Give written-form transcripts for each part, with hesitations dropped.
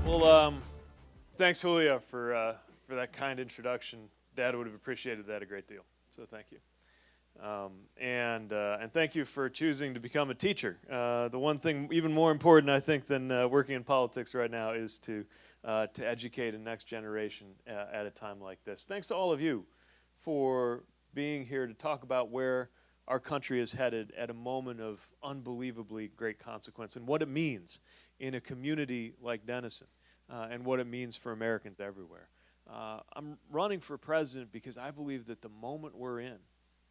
Well, thanks, Julia, for that kind introduction. Dad would have appreciated that a great deal. So thank you. And thank you for choosing to become a teacher. The one thing even more important, I think, than working in politics right now is to educate the next generation at a time like this. Thanks to all of you for being here to talk about where our country is headed at a moment of unbelievably great consequence and what it means in a community like Denison and what it means for Americans everywhere. I'm running for president because I believe that the moment we're in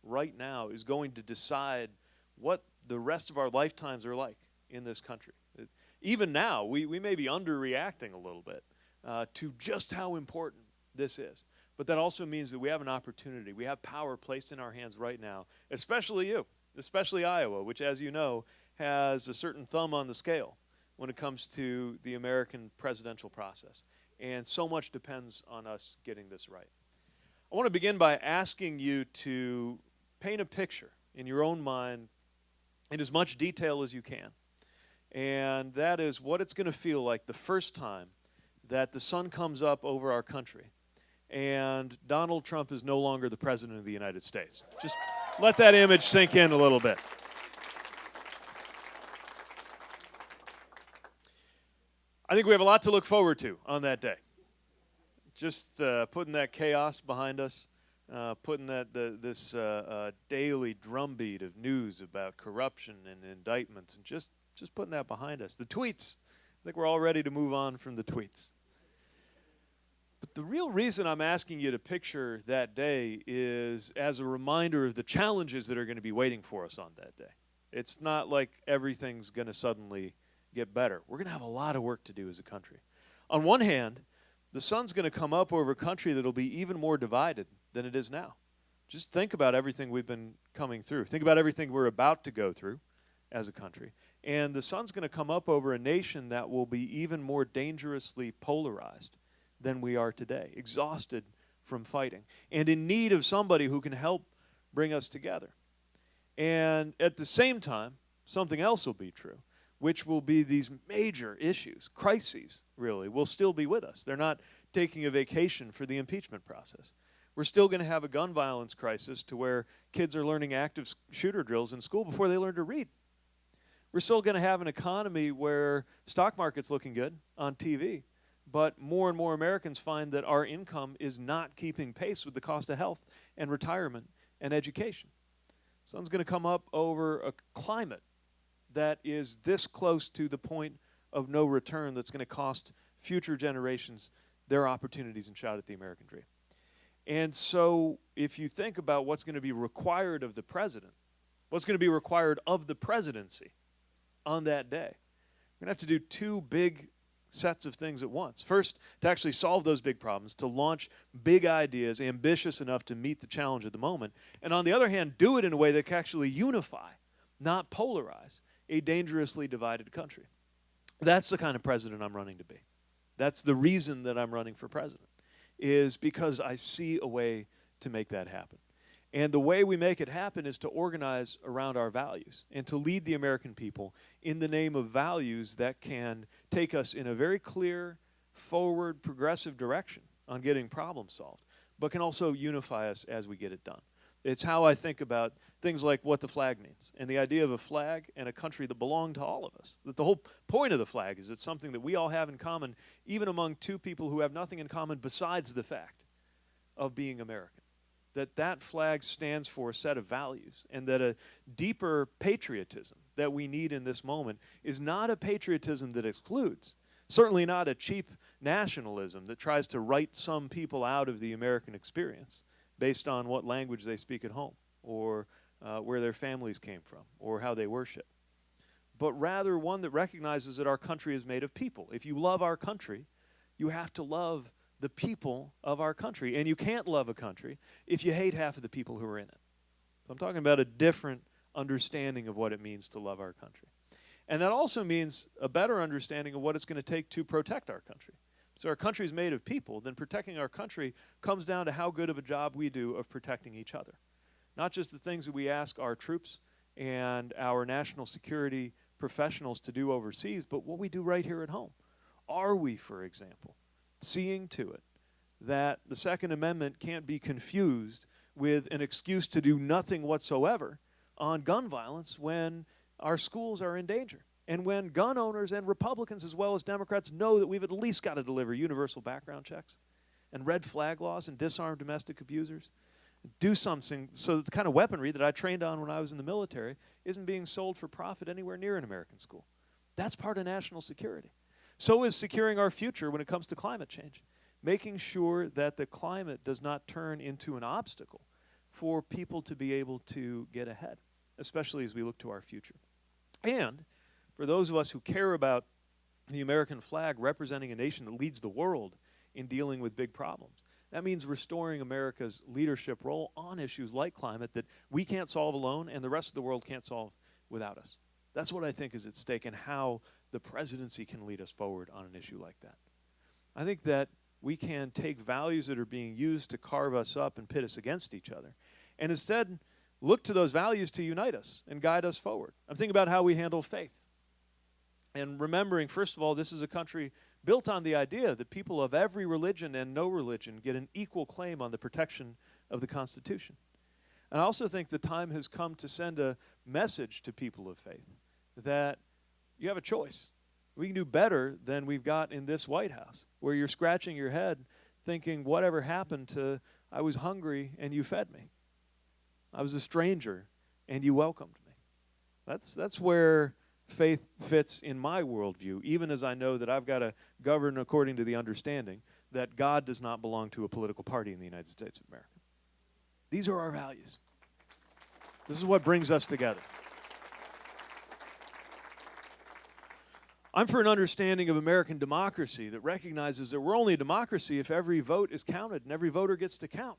right now is going to decide what the rest of our lifetimes are like in this country. Even now, we may be underreacting a little bit to just how important this is. But that also means that we have an opportunity. We have power placed in our hands right now, especially you, especially Iowa, which, as you know, has a certain thumb on the scale when it comes to the American presidential process. And so much depends on us getting this right. I want to begin by asking you to paint a picture in your own mind in as much detail as you can. And that is what it's going to feel like the first time that the sun comes up over our country and Donald Trump is no longer the President of the United States. Just let that image sink in a little bit. I think we have a lot to look forward to on that day. Just putting that chaos behind us, putting this daily drumbeat of news about corruption and indictments, and just putting that behind us. The tweets, I think we're all ready to move on from the tweets. But the real reason I'm asking you to picture that day is as a reminder of the challenges that are going to be waiting for us on that day. It's not like everything's going to suddenly get better. We're going to have a lot of work to do as a country. On one hand, the sun's going to come up over a country that'll be even more divided than it is now. Just think about everything we've been coming through. Think about everything we're about to go through as a country. And the sun's going to come up over a nation that will be even more dangerously polarized than we are today, exhausted from fighting, and in need of somebody who can help bring us together. And at the same time, something else will be true, which will be these major issues, crises, really, will still be with us. They're not taking a vacation for the impeachment process. We're still going to have a gun violence crisis to where kids are learning active shooter drills in school before they learn to read. We're still going to have an economy where stock market's looking good on TV, but more and more Americans find that our income is not keeping pace with the cost of health and retirement and education. Sun's going to come up over a climate that is this close to the point of no return that's going to cost future generations their opportunities and shot at the American dream. And so if you think about what's going to be required of the president, what's going to be required of the presidency on that day, we're going to have to do two big sets of things at once. First, to actually solve those big problems, to launch big ideas, ambitious enough to meet the challenge of the moment. And on the other hand, do it in a way that can actually unify, not polarize, a dangerously divided country. That's the kind of president I'm running to be. That's the reason that I'm running for president, is because I see a way to make that happen. And the way we make it happen is to organize around our values and to lead the American people in the name of values that can take us in a very clear, forward, progressive direction on getting problems solved, but can also unify us as we get it done. It's how I think about things like what the flag means and the idea of a flag and a country that belong to all of us. That the whole point of the flag is it's something that we all have in common, even among two people who have nothing in common besides the fact of being American. That flag stands for a set of values, and that a deeper patriotism that we need in this moment is not a patriotism that excludes, certainly not a cheap nationalism that tries to write some people out of the American experience based on what language they speak at home or where their families came from or how they worship, but rather one that recognizes that our country is made of people. If you love our country, you have to love the people of our country. And you can't love a country if you hate half of the people who are in it. So I'm talking about a different understanding of what it means to love our country. And that also means a better understanding of what it's going to take to protect our country. So our country is made of people, then protecting our country comes down to how good of a job we do of protecting each other. Not just the things that we ask our troops and our national security professionals to do overseas, but what we do right here at home. Are we, for example, seeing to it that the Second Amendment can't be confused with an excuse to do nothing whatsoever on gun violence when our schools are in danger? And when gun owners and Republicans as well as Democrats know that we've at least got to deliver universal background checks and red flag laws and disarm domestic abusers, do something so that the kind of weaponry that I trained on when I was in the military isn't being sold for profit anywhere near an American school. That's part of national security. So is securing our future when it comes to climate change, making sure that the climate does not turn into an obstacle for people to be able to get ahead, especially as we look to our future. And for those of us who care about the American flag representing a nation that leads the world in dealing with big problems, that means restoring America's leadership role on issues like climate that we can't solve alone and the rest of the world can't solve without us. That's what I think is at stake and how the presidency can lead us forward on an issue like that. I think that we can take values that are being used to carve us up and pit us against each other and instead look to those values to unite us and guide us forward. I'm thinking about how we handle faith. And remembering, first of all, this is a country built on the idea that people of every religion and no religion get an equal claim on the protection of the Constitution. And I also think the time has come to send a message to people of faith that you have a choice. We can do better than we've got in this White House, where you're scratching your head thinking, whatever happened to, I was hungry and you fed me. I was a stranger and you welcomed me. That's where faith fits in my worldview, even as I know that I've got to govern according to the understanding that God does not belong to a political party in the United States of America. These are our values. This is what brings us together. I'm for an understanding of American democracy that recognizes that we're only a democracy if every vote is counted and every voter gets to count.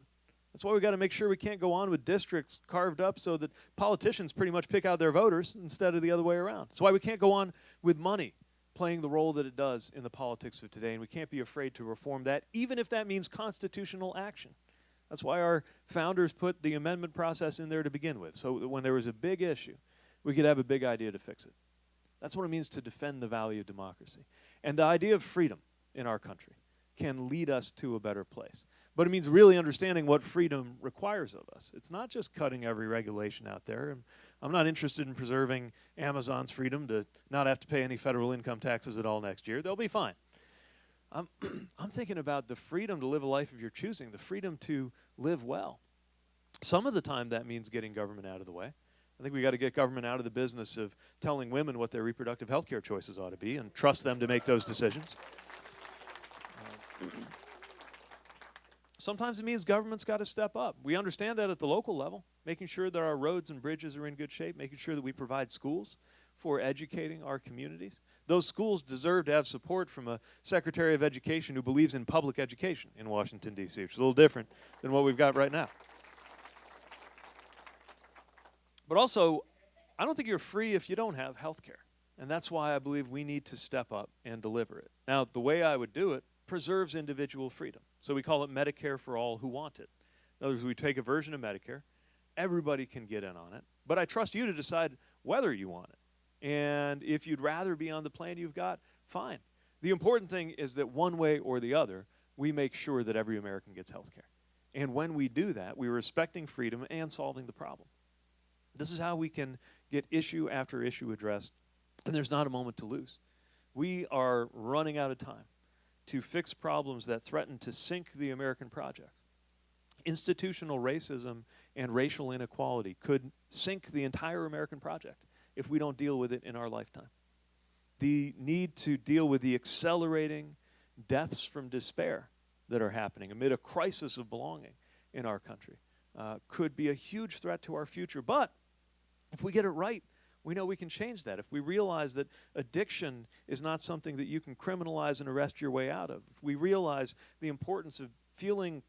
That's why we've got to make sure we can't go on with districts carved up so that politicians pretty much pick out their voters instead of the other way around. That's why we can't go on with money playing the role that it does in the politics of today, and we can't be afraid to reform that, even if that means constitutional action. That's why our founders put the amendment process in there to begin with, so that when there was a big issue, we could have a big idea to fix it. That's what it means to defend the value of democracy. And the idea of freedom in our country can lead us to a better place. But it means really understanding what freedom requires of us. It's not just cutting every regulation out there. I'm not interested in preserving Amazon's freedom to not have to pay any federal income taxes at all next year. They'll be fine. I'm thinking about the freedom to live a life of your choosing, the freedom to live well. Some of the time that means getting government out of the way. I think we got to get government out of the business of telling women what their reproductive health care choices ought to be and trust them to make those decisions. Sometimes it means government's got to step up. We understand that at the local level, making sure that our roads and bridges are in good shape, making sure that we provide schools for educating our communities. Those schools deserve to have support from a Secretary of Education who believes in public education in Washington, D.C., which is a little different than what we've got right now. But also, I don't think you're free if you don't have health care. And that's why I believe we need to step up and deliver it. Now, the way I would do it preserves individual freedom. So we call it Medicare for all who want it. In other words, we take a version of Medicare. Everybody can get in on it. But I trust you to decide whether you want it. And if you'd rather be on the plan you've got, fine. The important thing is that one way or the other, we make sure that every American gets health care. And when we do that, we're respecting freedom and solving the problem. This is how we can get issue after issue addressed, and there's not a moment to lose. We are running out of time to fix problems that threaten to sink the American project. Institutional racism and racial inequality could sink the entire American project if we don't deal with it in our lifetime. The need to deal with the accelerating deaths from despair that are happening amid a crisis of belonging in our country could be a huge threat to our future. But if we get it right, we know we can change that. If we realize that addiction is not something that you can criminalize and arrest your way out of, if we realize the importance of feeling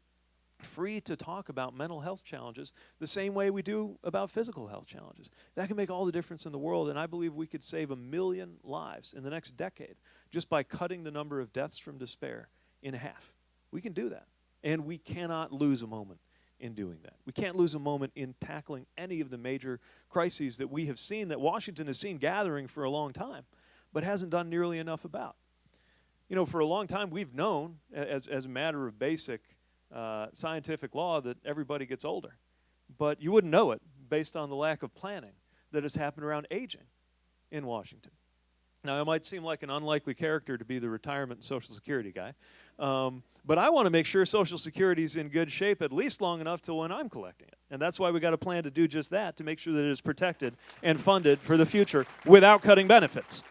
free to talk about mental health challenges the same way we do about physical health challenges, that can make all the difference in the world. And I believe we could save 1 million lives in the next decade just by cutting the number of deaths from despair in half. We can do that. And we cannot lose a moment in doing that. We can't lose a moment in tackling any of the major crises that we have seen, that Washington has seen gathering for a long time, but hasn't done nearly enough about. You know, for a long time, we've known, as a matter of basic scientific law, that everybody gets older. But you wouldn't know it based on the lack of planning that has happened around aging in Washington. Now, I might seem like an unlikely character to be the retirement and Social Security guy, but I want to make sure Social Security is in good shape at least long enough till when I'm collecting it. And that's why we got a plan to do just that, to make sure that it is protected and funded for the future without cutting benefits.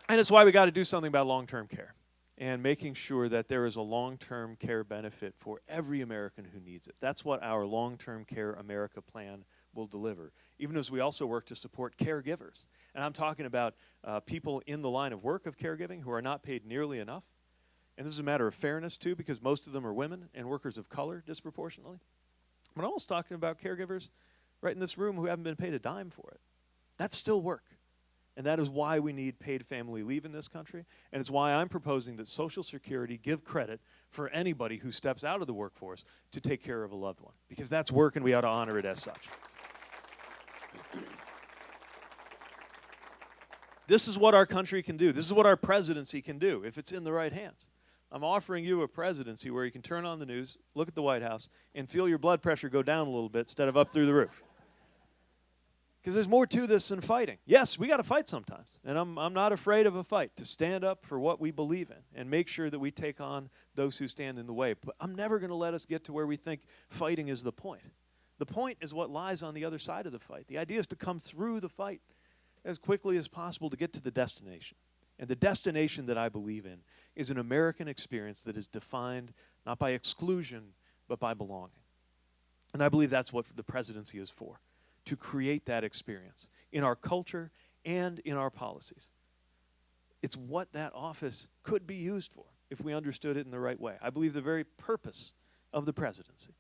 And it's why we got to do something about long-term care and making sure that there is a long-term care benefit for every American who needs it. That's what our Long-Term Care America plan will deliver, even as we also work to support caregivers. And I'm talking about people in the line of work of caregiving who are not paid nearly enough. And this is a matter of fairness, too, because most of them are women and workers of color disproportionately. But I'm also talking about caregivers right in this room who haven't been paid a dime for it. That's still work. And that is why we need paid family leave in this country. And it's why I'm proposing that Social Security give credit for anybody who steps out of the workforce to take care of a loved one. Because that's work and we ought to honor it as such. This is what our country can do. This is what our presidency can do if it's in the right hands. I'm offering you a presidency where you can turn on the news, look at the White House, and feel your blood pressure go down a little bit instead of up through the roof. Because there's more to this than fighting. Yes, we got to fight sometimes, and I'm not afraid of a fight, to stand up for what we believe in and make sure that we take on those who stand in the way. But I'm never going to let us get to where we think fighting is the point. The point is what lies on the other side of the fight. The idea is to come through the fight as quickly as possible to get to the destination. And the destination that I believe in is an American experience that is defined not by exclusion, but by belonging. And I believe that's what the presidency is for, to create that experience in our culture and in our policies. It's what that office could be used for if we understood it in the right way. I believe the very purpose of the presidency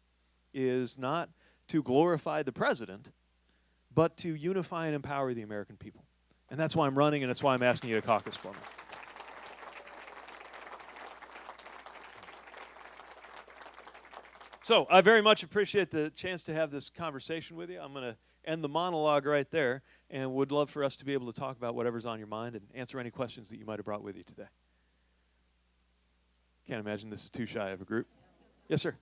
is not to glorify the president, but to unify and empower the American people. And that's why I'm running, and that's why I'm asking you to caucus for me. So I very much appreciate the chance to have this conversation with you. I'm going to end the monologue right there, and would love for us to be able to talk about whatever's on your mind and answer any questions that you might have brought with you today. Can't imagine this is too shy of a group. Yes, sir.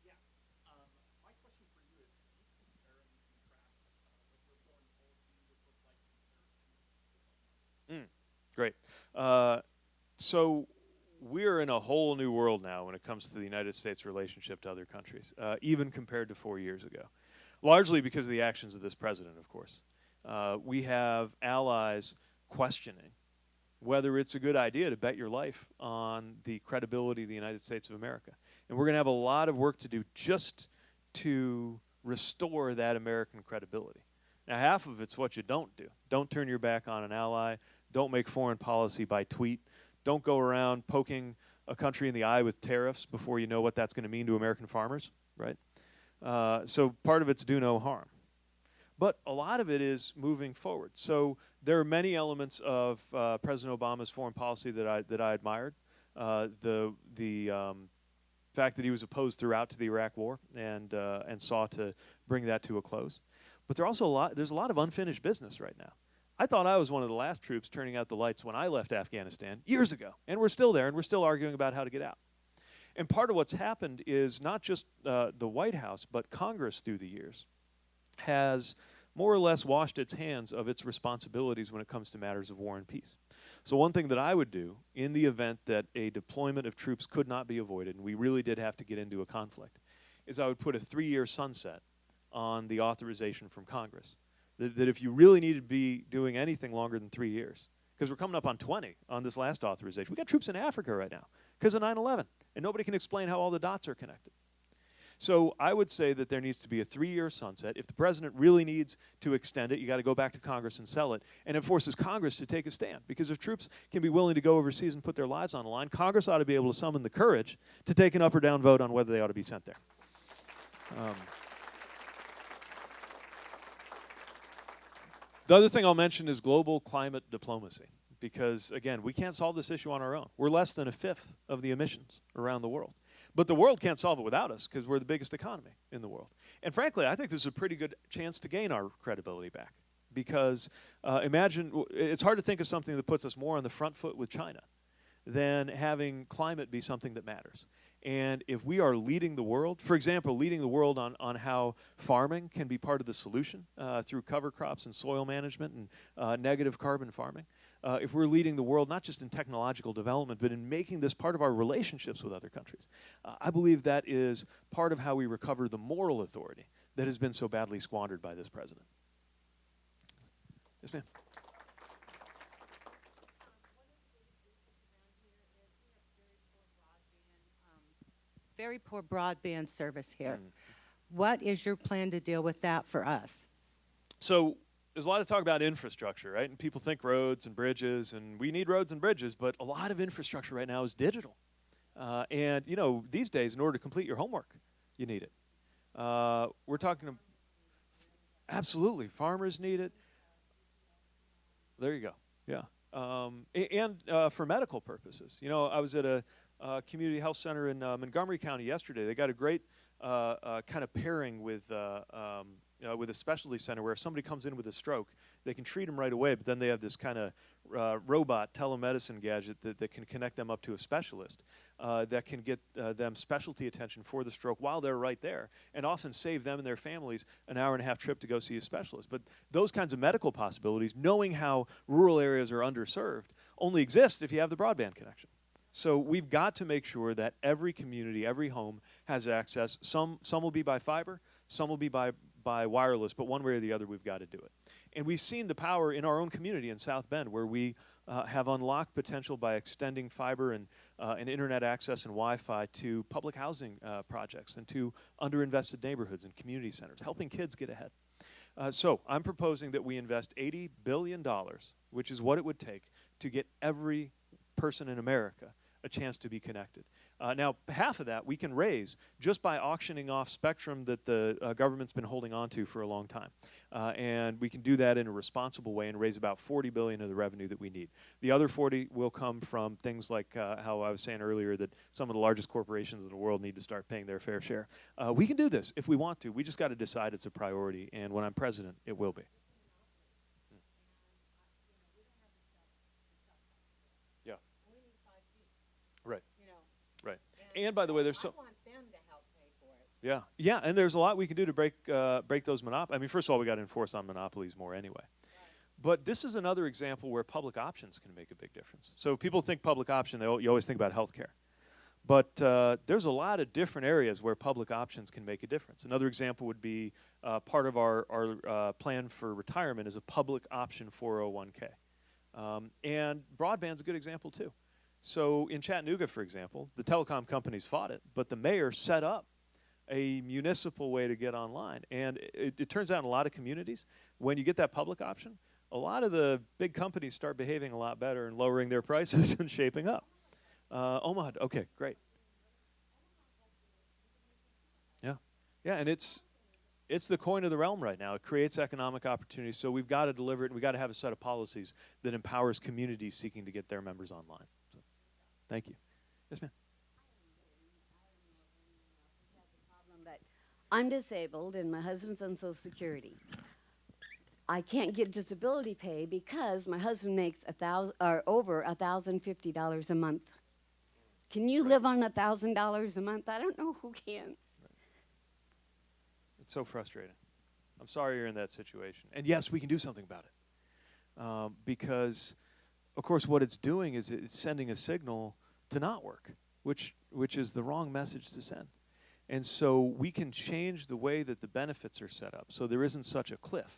My question for you is, can you compare and contrast what your foreign policy would look like compared to Great. So we're in a whole new world now when it comes to the United States' relationship to other countries, even compared to 4 years ago. Largely because of the actions of this president, of course. We have allies questioning whether it's a good idea to bet your life on the credibility of the United States of America. And we're going to have a lot of work to do just to restore that American credibility. Now, half of it's what you don't do. Don't turn your back on an ally. Don't make foreign policy by tweet. Don't go around poking a country in the eye with tariffs before you know what that's going to mean to American farmers, right? So part of it's do no harm. But a lot of it is moving forward. So there are many elements of President Obama's foreign policy that I admired. The fact that he was opposed throughout to the Iraq War and sought to bring that to a close. But there's a lot of unfinished business right now. I thought I was one of the last troops turning out the lights when I left Afghanistan years ago. And we're still there, and we're still arguing about how to get out. And part of what's happened is not just the White House, but Congress through the years has more or less washed its hands of its responsibilities when it comes to matters of war and peace. So one thing that I would do in the event that a deployment of troops could not be avoided, and we really did have to get into a conflict, is I would put a 3-year sunset on the authorization from Congress. That if you really need to be doing anything longer than 3 years, because we're coming up on 20 on this last authorization. We got troops in Africa right now because of 9/11, and nobody can explain how all the dots are connected. So I would say that there needs to be a 3-year sunset. If the president really needs to extend it, you got to go back to Congress and sell it. And it forces Congress to take a stand. Because if troops can be willing to go overseas and put their lives on the line, Congress ought to be able to summon the courage to take an up or down vote on whether they ought to be sent there. The other thing I'll mention is global climate diplomacy. Because, again, we can't solve this issue on our own. We're less than a fifth of the emissions around the world. But the world can't solve it without us because we're the biggest economy in the world. And frankly, I think this is a pretty good chance to gain our credibility back. because imagine, it's hard to think of something that puts us more on the front foot with China than having climate be something that matters. And if we are leading the world, for example, leading the world on how farming can be part of the solution through cover crops and soil management and negative carbon farming, if we're leading the world not just in technological development, but in making this part of our relationships with other countries, I believe that is part of how we recover the moral authority that has been so badly squandered by this president. Yes, ma'am. Very poor broadband service here. What is your plan to deal with that for us? So there's a lot of talk about infrastructure, right? And people think roads and bridges, and we need roads and bridges, but a lot of infrastructure right now is digital. And, you know, these days, in order to complete your homework, you need it. We're talking absolutely. Farmers need it. There you go. Yeah. And for medical purposes. You know, I was at a community health center in Montgomery County yesterday. They got a great kind of pairing with a specialty center where if somebody comes in with a stroke, they can treat them right away, but then they have this kind of robot telemedicine gadget that can connect them up to a specialist that can get them specialty attention for the stroke while they're right there, and often save them and their families an hour-and-a-half trip to go see a specialist. But those kinds of medical possibilities, knowing how rural areas are underserved, only exist if you have the broadband connection. So we've got to make sure that every community, every home has access. Some will be by fiber, some will be by wireless, but one way or the other, we've got to do it. And we've seen the power in our own community in South Bend, where we have unlocked potential by extending fiber and internet access and Wi-Fi to public housing projects and to underinvested neighborhoods and community centers, helping kids get ahead. So I'm proposing that we invest $80 billion, which is what it would take to get every person in America a chance to be connected. Now, half of that we can raise just by auctioning off spectrum that the government's been holding on to for a long time. And we can do that in a responsible way and raise about $40 billion of the revenue that we need. The other 40 will come from things like how I was saying earlier that some of the largest corporations in the world need to start paying their fair share. We can do this if we want to. We just got to decide it's a priority, and when I'm president, it will be. Right. Right. And by the way, there's so. I want them to help pay for it. Yeah. Yeah, and there's a lot we can do to break those monopolies. I mean, first of all, we got to enforce on monopolies more anyway. Right. But this is another example where public options can make a big difference. So people think public option, you always think about healthcare. But there's a lot of different areas where public options can make a difference. Another example would be part of our plan for retirement is a public option 401k. And broadband's a good example too. So in Chattanooga, for example, the telecom companies fought it, but the mayor set up a municipal way to get online. And it turns out in a lot of communities, when you get that public option, a lot of the big companies start behaving a lot better and lowering their prices and shaping up. Omaha, okay, great. Yeah, yeah, and it's the coin of the realm right now. It creates economic opportunities, so we've got to deliver it, and we've got to have a set of policies that empowers communities seeking to get their members online. So, thank you. Yes, ma'am. I'm disabled and my husband's on Social Security. I can't get disability pay because my husband makes over $1,050 a month. Can you live on $1,000 a month? I don't know who can. Right. It's so frustrating. I'm sorry you're in that situation. And yes, we can do something about it. Because, of course, what it's doing is it's sending a signal to not work, which is the wrong message to send. And so we can change the way that the benefits are set up so there isn't such a cliff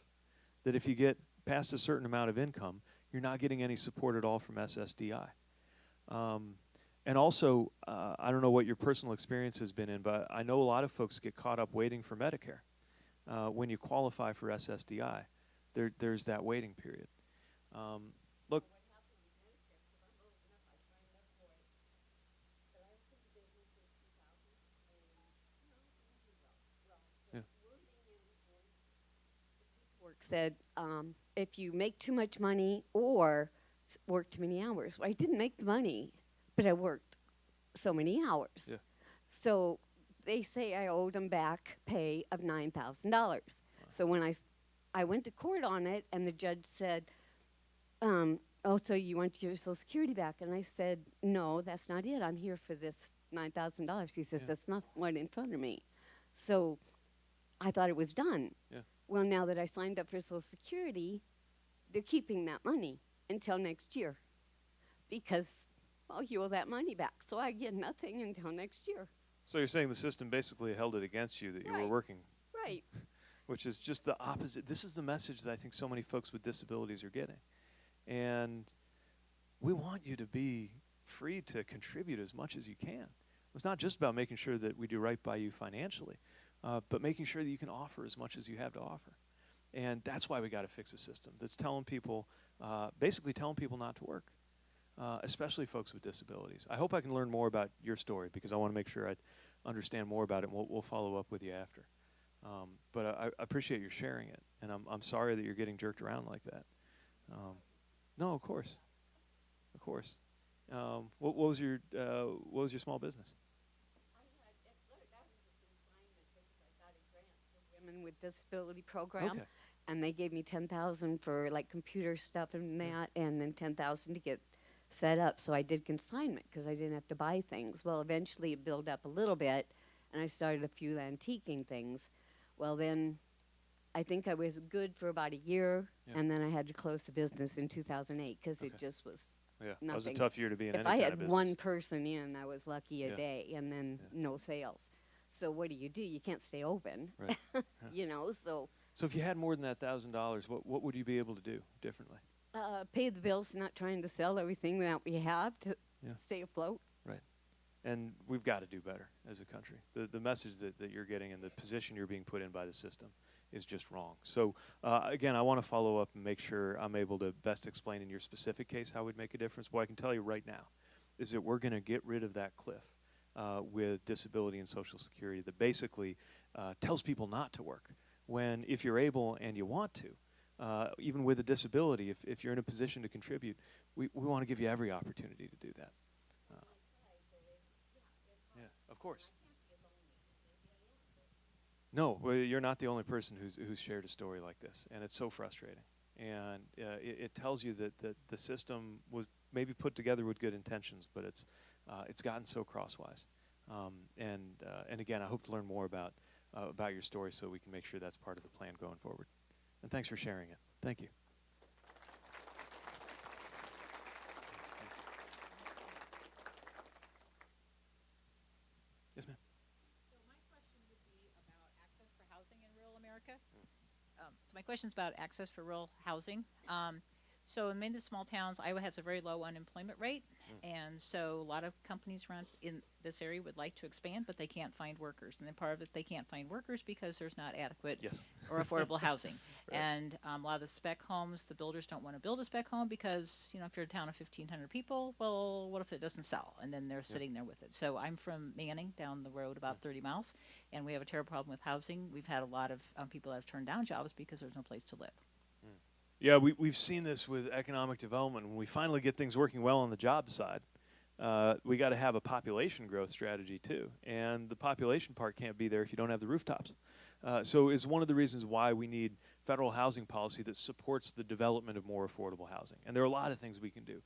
that if you get past a certain amount of income, you're not getting any support at all from SSDI. And also, I don't know what your personal experience has been in, but I know a lot of folks get caught up waiting for Medicare. When you qualify for SSDI, there's that waiting period. Look. Said if you make too much money or work too many hours. Well, I didn't make the money, but I worked so many hours. Yeah. So they say I owed them back pay of $9,000. Wow. So when I I went to court on it, and the judge said, oh, so you want your Social Security back? And I said, no, that's not it. I'm here for this $9,000. He says, that's not what in front of me. So I thought it was done. Yeah. Well, now that I signed up for Social Security, they're keeping that money until next year because, well, you owe that money back. So I get nothing until next year. So you're saying the system basically held it against you that you were Right. working, Right. which is just the opposite. This is the message that I think so many folks with disabilities are getting. And we want you to be free to contribute as much as you can. It's not just about making sure that we do right by you financially, but making sure that you can offer as much as you have to offer. And that's why we got to fix a system that's telling people, basically telling people not to work, especially folks with disabilities. I hope I can learn more about your story because I want to make sure I understand more about it, and we'll follow up with you after. But I appreciate your sharing it, and I'm sorry that you're getting jerked around like that. No, of course. Of course. What was your small business? Women with Disability Program, Okay. and they gave me $10,000 for like computer stuff and that, and then $10,000 to get set up. So I did consignment because I didn't have to buy things. Well, eventually it built up a little bit, and I started a few antiquing things. Well, then I think I was good for about a year, Yeah. and then I had to close the business in 2008 because it Okay. just was. Yeah, that was a Nothing. tough year to be in If any I kind had of business. one person in, I was lucky a Yeah. day, and then Yeah. no sales. So what do? You can't stay open, Right. you know. So So if you had more than that $1,000, what would you be able to do differently? pay the bills, not trying to sell everything that we have to Yeah. stay afloat. Right. And we've got to do better as a country. The message that you're getting and the position you're being put in by the system is just wrong. So again, I want to follow up and make sure I'm able to best explain in your specific case how we'd make a difference. What I can tell you right now is that we're going to get rid of that cliff with disability and Social Security that basically tells people not to work when if you're able and you want to, even with a disability, if you're in a position to contribute, we want to give you every opportunity to do that. Yeah, of course. No, well, you're not the only person who's shared a story like this, and it's so frustrating. And it tells you that the system was maybe put together with good intentions, but it's gotten so crosswise. And again, I hope to learn more about your story so we can make sure that's part of the plan going forward. And thanks for sharing it. Thank you. Yes, ma'am. So my question would be about access for housing in rural America. So my question is about access for rural housing. So in many of the small towns, Iowa has a very low unemployment rate, and so a lot of companies around in this area would like to expand, but they can't find workers. And then part of it, they can't find workers because there's not adequate Yes. or affordable housing. Right. And a lot of the spec homes, the builders don't want to build a spec home because, you know, if you're a town of 1,500 people, well, what if it doesn't sell? And then they're sitting there with it. So I'm from Manning, down the road about 30 miles, and we have a terrible problem with housing. We've had a lot of people that have turned down jobs because there's no place to live. Yeah, we've seen this with economic development. When we finally get things working well on the job side, we got to have a population growth strategy too. And the population part can't be there if you don't have the rooftops. So it's one of the reasons why we need federal housing policy that supports the development of more affordable housing. And there are a lot of things we can do.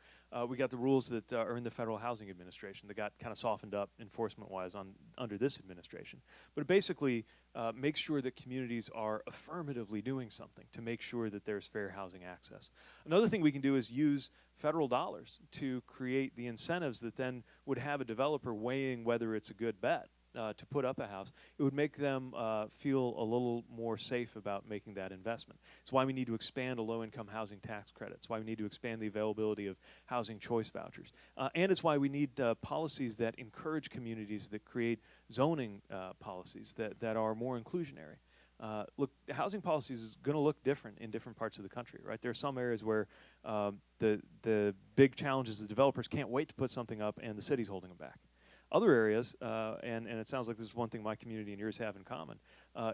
We got the rules that are in the Federal Housing Administration that got kind of softened up enforcement-wise under this administration. But it basically makes sure that communities are affirmatively doing something to make sure that there's fair housing access. Another thing we can do is use federal dollars to create the incentives that then would have a developer weighing whether it's a good bet to put up a house. It would make them feel a little more safe about making that investment. It's why we need to expand a low-income housing tax credit. It's why we need to expand the availability of housing choice vouchers. And it's why we need policies that encourage communities that create zoning policies that are more inclusionary. Look, housing policies is going to look different in different parts of the country, right? There are some areas where the big challenge is the developers can't wait to put something up and the city's holding them back. Other areas, and it sounds like this is one thing my community and yours have in common,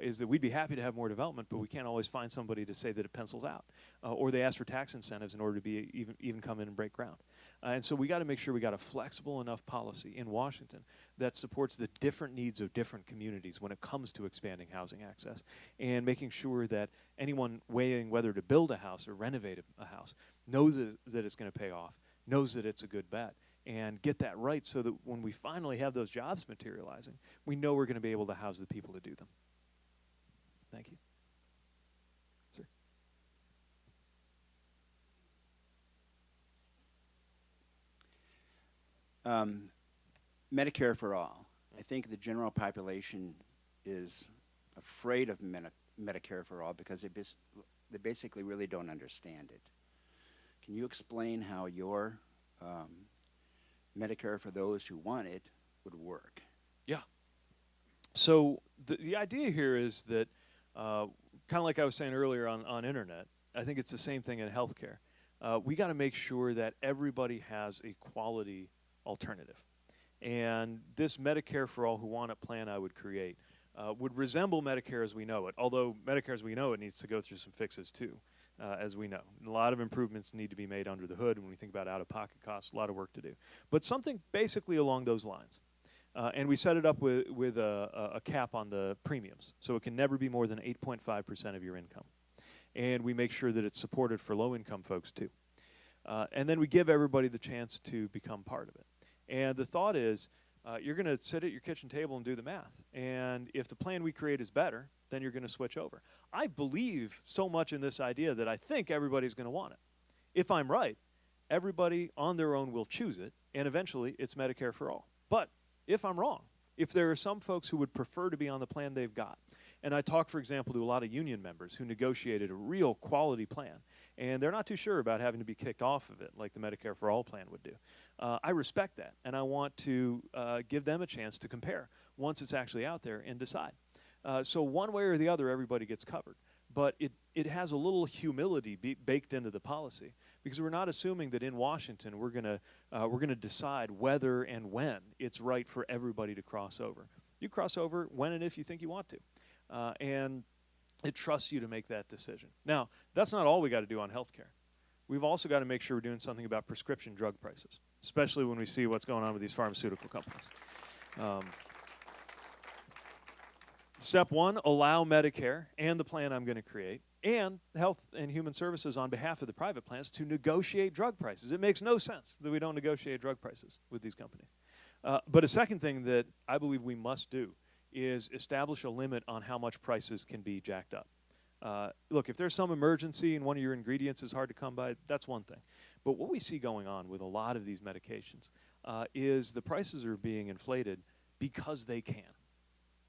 is that we'd be happy to have more development, but we can't always find somebody to say that it pencils out. Or they ask for tax incentives in order to be even come in and break ground. And so we got to make sure we got a flexible enough policy in Washington that supports the different needs of different communities when it comes to expanding housing access, and making sure that anyone weighing whether to build a house or renovate a house knows that it's going to pay off, knows that it's a good bet, and get that right so that when we finally have those jobs materializing, we know we're going to be able to house the people to do them. Thank you. Sir. Medicare for all. I think the general population is afraid of Medicare for all because they basically really don't understand it. Can you explain how your Medicare for those who want it would work? Yeah. So the idea here is that, kind of like I was saying earlier on internet, I think it's the same thing in healthcare. We got to make sure that everybody has a quality alternative. And this Medicare for all who want it plan I would create would resemble Medicare as we know it, although Medicare as we know it needs to go through some fixes too, as we know. A lot of improvements need to be made under the hood when we think about out-of-pocket costs, a lot of work to do. But something basically along those lines. And we set it up with a cap on the premiums, so it can never be more than 8.5% of your income. And we make sure that it's supported for low-income folks too. And then we give everybody the chance to become part of it. And the thought is, you're going to sit at your kitchen table and do the math. And if the plan we create is better, then you're going to switch over. I believe so much in this idea that I think everybody's going to want it. If I'm right, everybody on their own will choose it, and eventually it's Medicare for all. But if I'm wrong, if there are some folks who would prefer to be on the plan they've got, and I talk, for example, to a lot of union members who negotiated a real quality plan, and they're not too sure about having to be kicked off of it like the Medicare for All plan would do. I respect that, and I want to give them a chance to compare once it's actually out there and decide. So one way or the other, everybody gets covered. But it has a little humility baked into the policy, because we're not assuming that in Washington we're gonna decide whether and when it's right for everybody to cross over. You cross over when and if you think you want to. And it trusts you to make that decision. Now, that's not all we got to do on healthcare. We've also got to make sure we're doing something about prescription drug prices, especially when we see what's going on with these pharmaceutical companies. Step one, allow Medicare and the plan I'm going to create and Health and Human Services on behalf of the private plans to negotiate drug prices. It makes no sense that we don't negotiate drug prices with these companies. But a second thing that I believe we must do is establish a limit on how much prices can be jacked up. Look, if there's some emergency and one of your ingredients is hard to come by, that's one thing. But what we see going on with a lot of these medications is the prices are being inflated because they can,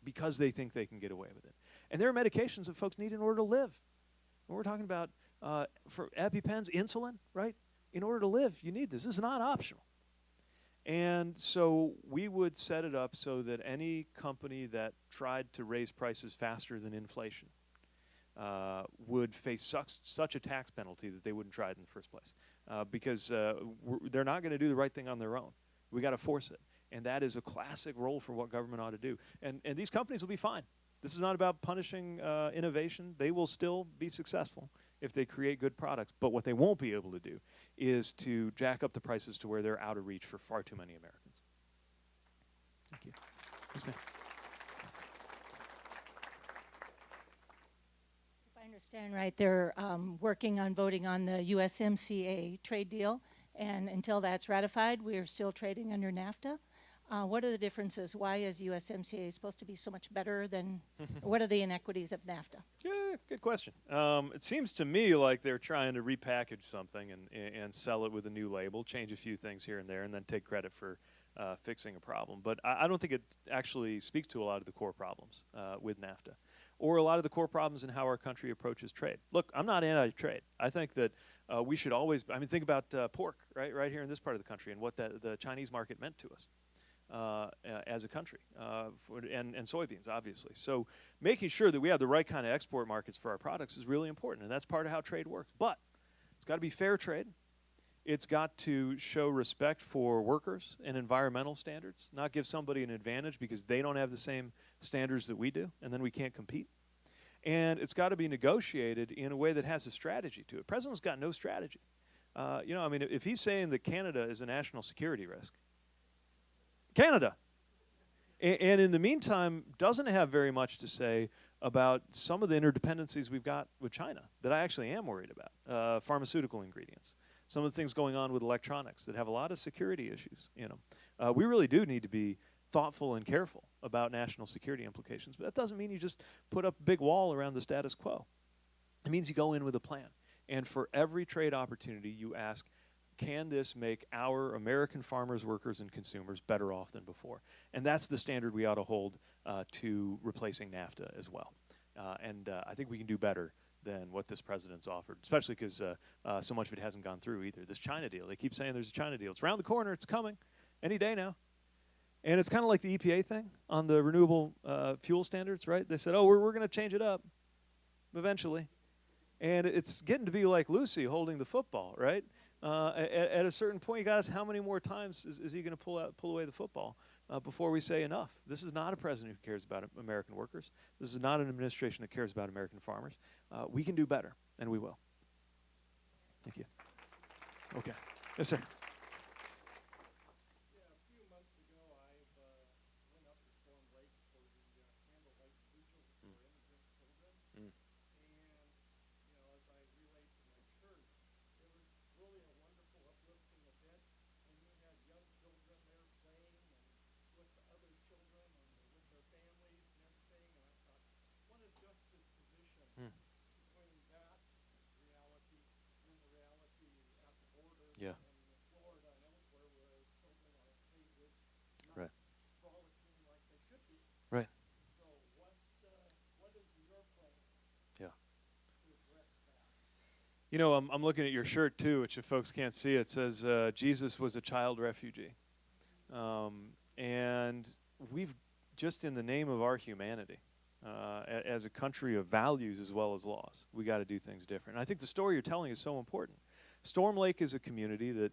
because they think they can get away with it. And there are medications that folks need in order to live. When we're talking about for EpiPens, insulin, right? In order to live, you need this. This is not optional. And so we would set it up so that any company that tried to raise prices faster than inflation would face such a tax penalty that they wouldn't try it in the first place, because they're not going to do the right thing on their own. We got to force it, and that is a classic role for what government ought to do. And these companies will be fine. This is not about punishing innovation. They will still be successful if they create good products. But what they won't be able to do is to jack up the prices to where they're out of reach for far too many Americans. Thank you. Yes, ma'am. If I understand right, they're working on voting on the USMCA trade deal, and until that's ratified, we are still trading under NAFTA. What are the differences? Why is USMCA supposed to be so much better than, what are the inequities of NAFTA? Yeah, good question. It seems to me like they're trying to repackage something and sell it with a new label, change a few things here and there, and then take credit for fixing a problem. But I don't think it actually speaks to a lot of the core problems with NAFTA, or a lot of the core problems in how our country approaches trade. Look, I'm not anti-trade. I think that we should always, think about pork, right here in this part of the country, and what the Chinese market meant to us. As a country, and soybeans, obviously. So making sure that we have the right kind of export markets for our products is really important, and that's part of how trade works. But it's got to be fair trade. It's got to show respect for workers and environmental standards, not give somebody an advantage because they don't have the same standards that we do, and then we can't compete. And it's got to be negotiated in a way that has a strategy to it. The president's got no strategy. You know, I mean, if he's saying that Canada is a national security risk, Canada, and in the meantime, doesn't have very much to say about some of the interdependencies we've got with China that I actually am worried about. Pharmaceutical ingredients, some of the things going on with electronics that have a lot of security issues in them. We really do need to be thoughtful and careful about national security implications, but that doesn't mean you just put up a big wall around the status quo. It means you go in with a plan. And for every trade opportunity, you ask, can this make our American farmers, workers, and consumers better off than before? And that's the standard we ought to hold to replacing NAFTA as well. And I think we can do better than what this president's offered, especially because so much of it hasn't gone through either. This China deal, they keep saying there's a China deal. It's around the corner. It's coming any day now. And it's kind of like the EPA thing on the renewable fuel standards, right? They said, oh, we're going to change it up eventually. And it's getting to be like Lucy holding the football, right? At a certain point, you got to ask how many more times is he going to pull away the football before we say enough? This is not a president who cares about American workers. This is not an administration that cares about American farmers. We can do better, and we will. Thank you. Okay. Yes, sir. Yeah, a few months ago, I went up to Storm Lake for the candlelight vigil for immigrant children. Mm. And, you know, as I relayed to my church, it was really a wonderful, uplifting event. And you had young children there playing and with the other children and with their families and everything. And I thought, what a juxtaposition between that reality and the reality at the border. Yeah. In Florida and elsewhere where children are in cages, not Right. frolicking like they should be. Right. So what is your plan Yeah. to address that? You know, I'm looking at your shirt too, which if folks can't see, it says Jesus was a child refugee. And we've just in the name of our humanity, as a country of values as well as laws, we got to do things different. And I think the story you're telling is so important. Storm Lake is a community that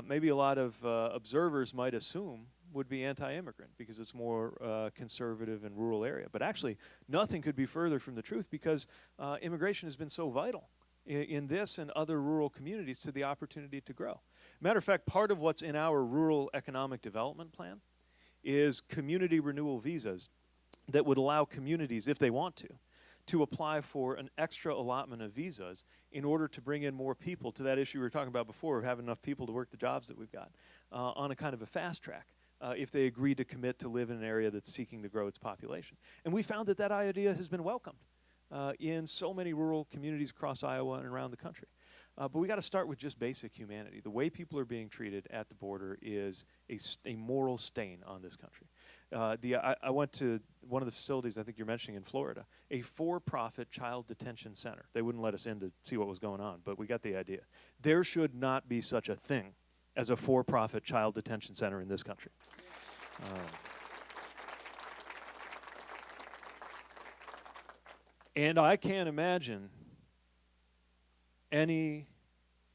maybe a lot of observers might assume would be anti-immigrant because it's more conservative and rural area. But actually, nothing could be further from the truth because immigration has been so vital in this and other rural communities to the opportunity to grow. Matter of fact, part of what's in our rural economic development plan is community renewal visas that would allow communities, if they want to apply for an extra allotment of visas in order to bring in more people to that issue we were talking about before of having enough people to work the jobs that we've got on a kind of a fast track if they agree to commit to live in an area that's seeking to grow its population. And we found that that idea has been welcomed in so many rural communities across Iowa and around the country. But we got to start with just basic humanity. The way people are being treated at the border is a moral stain on this country. I went to one of the facilities I think you're mentioning in Florida, a for-profit child detention center. They wouldn't let us in to see what was going on, but we got the idea. There should not be such a thing as a for-profit child detention center in this country. And I can't imagine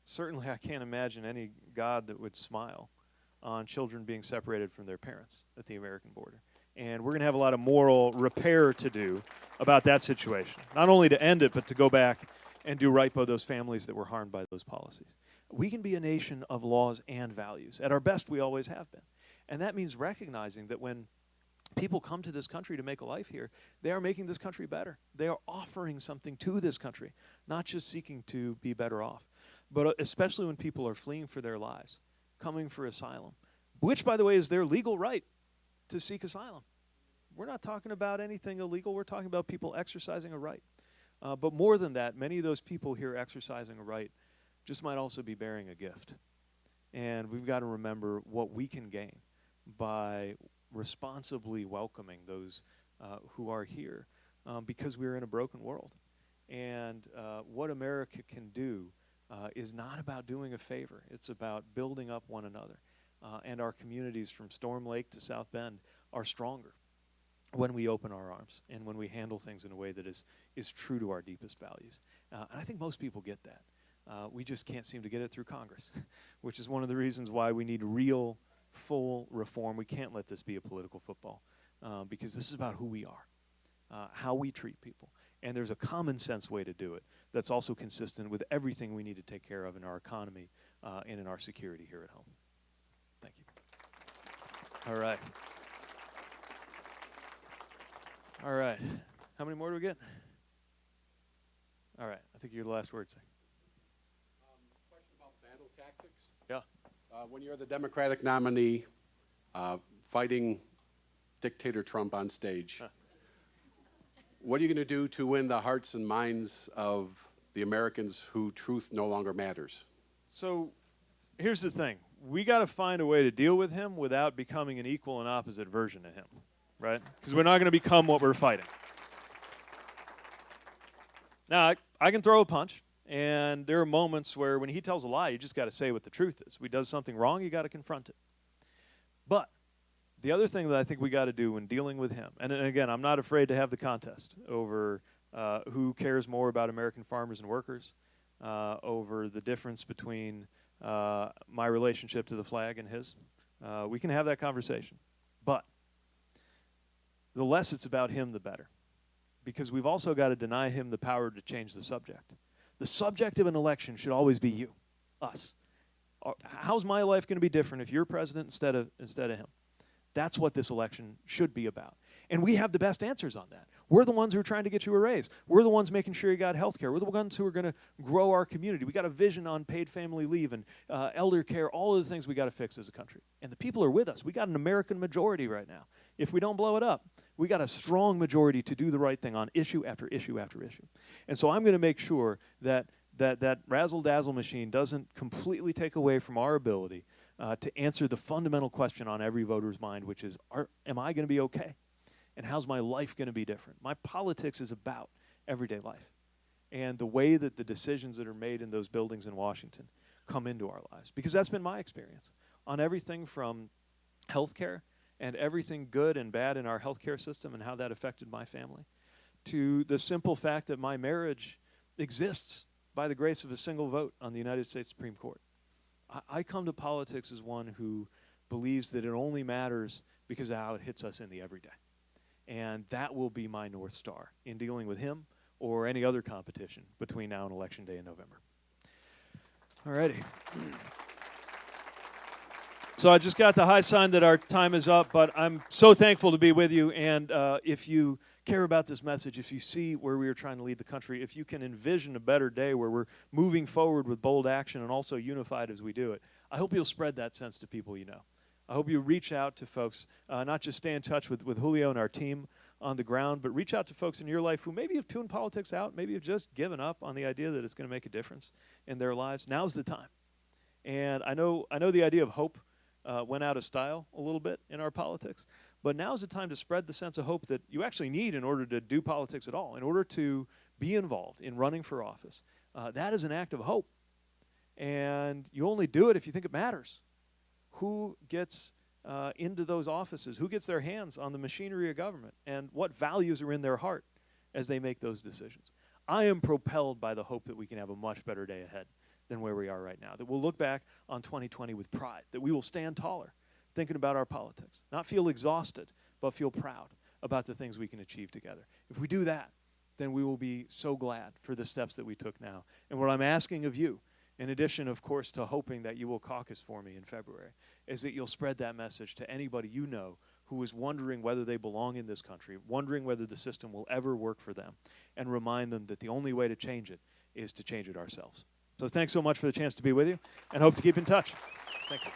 certainly I can't imagine any God that would smile on children being separated from their parents at the American border. And we're going to have a lot of moral repair to do about that situation. Not only to end it, but to go back and do right by those families that were harmed by those policies. We can be a nation of laws and values. At our best, we always have been. And that means recognizing that when people come to this country to make a life here, they are making this country better. They are offering something to this country, not just seeking to be better off. But especially when people are fleeing for their lives, coming for asylum, which, by the way, is their legal right to seek asylum. We're not talking about anything illegal. We're talking about people exercising a right. But more than that, many of those people here exercising a right just might also be bearing a gift. And we've got to remember what we can gain by responsibly welcoming those who are here because we're in a broken world. And what America can do is not about doing a favor. It's about building up one another. And our communities from Storm Lake to South Bend are stronger when we open our arms and when we handle things in a way that is true to our deepest values. And I think most people get that. We just can't seem to get it through Congress, which is one of the reasons why we need real, full reform. We can't let this be a political football because this is about who we are, how we treat people. And there's a common sense way to do it that's also consistent with everything we need to take care of in our economy and in our security here at home. Thank you. All right. All right. How many more do we get? All right. I think you're the last word, sir. Question about battle tactics. Yeah. When you're the Democratic nominee fighting dictator Trump on stage, what are you going to do to win the hearts and minds of the Americans who truth no longer matters? So here's the thing. We got to find a way to deal with him without becoming an equal and opposite version of him, right? Because we're not going to become what we're fighting. Now, I can throw a punch, and there are moments where when he tells a lie, you just got to say what the truth is. When he does something wrong, you got to confront it. But the other thing that I think we got to do when dealing with him, and again, I'm not afraid to have the contest over who cares more about American farmers and workers, over the difference between my relationship to the flag and his. We can have that conversation. But the less it's about him, the better. Because we've also got to deny him the power to change the subject. The subject of an election should always be you, us. How's my life going to be different if you're president instead of him? That's what this election should be about. And we have the best answers on that. We're the ones who are trying to get you a raise. We're the ones making sure you got health care. We're the ones who are going to grow our community. We got a vision on paid family leave and elder care, all of the things we got to fix as a country. And the people are with us. We got an American majority right now. If we don't blow it up, we got a strong majority to do the right thing on issue after issue after issue. And so I'm going to make sure that razzle-dazzle machine doesn't completely take away from our ability to answer the fundamental question on every voter's mind, which is, am I going to be okay? And how's my life going to be different? My politics is about everyday life and the way that the decisions that are made in those buildings in Washington come into our lives. Because that's been my experience on everything from health care and everything good and bad in our health care system and how that affected my family, to the simple fact that my marriage exists by the grace of a single vote on the United States Supreme Court. I come to politics as one who believes that it only matters because of how it hits us in the everyday. And that will be my North Star in dealing with him or any other competition between now and Election Day in November. All righty. So I just got the high sign that our time is up, but I'm so thankful to be with you. And if you care about this message, if you see where we are trying to lead the country, if you can envision a better day where we're moving forward with bold action and also unified as we do it, I hope you'll spread that sense to people you know. I hope you reach out to folks, not just stay in touch with Julio and our team on the ground, but reach out to folks in your life who maybe have tuned politics out, maybe have just given up on the idea that it's going to make a difference in their lives. Now's the time. And I know the idea of hope went out of style a little bit in our politics, but now's the time to spread the sense of hope that you actually need in order to do politics at all, in order to be involved in running for office. That is an act of hope. And you only do it if you think it matters. Who gets into those offices? Who gets their hands on the machinery of government? And what values are in their heart as they make those decisions? I am propelled by the hope that we can have a much better day ahead than where we are right now, that we'll look back on 2020 with pride, that we will stand taller thinking about our politics, not feel exhausted, but feel proud about the things we can achieve together. If we do that, then we will be so glad for the steps that we took now. And what I'm asking of you, in addition, of course, to hoping that you will caucus for me in February, is that you'll spread that message to anybody you know who is wondering whether they belong in this country, wondering whether the system will ever work for them, and remind them that the only way to change it is to change it ourselves. So thanks so much for the chance to be with you, and hope to keep in touch. Thank you.